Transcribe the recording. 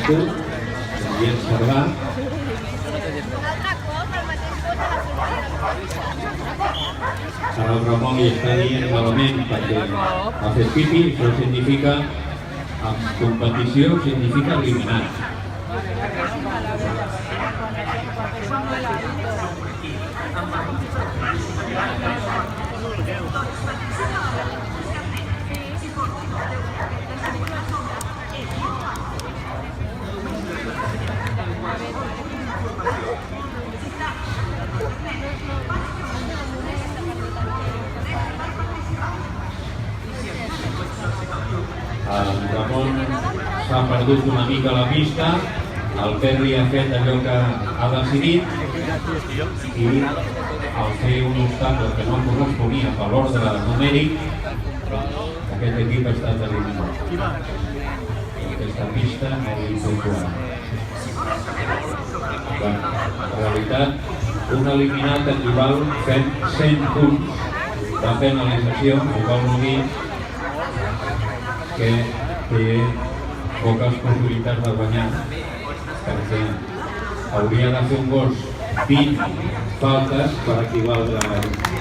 Pastor, Guillem Cerdà. Ara el Ramon li està dient malament perquè ha fet pipi, això significa, en competició, significa eliminat. El Ramon s'ha perdut una mica la pista, el Perri ha fet allò que ha decidit i al fer un obstacle que no corresponia per l'ordre numèric, aquest equip ha estat eliminat. Aquesta pista no li puntuarà. En realitat, un eliminat equival fent 100 punts de penalització, ho vol dir que té poques possibilitats de guanyar perquè hauria de fer un gos 20 faltes per equivaldre a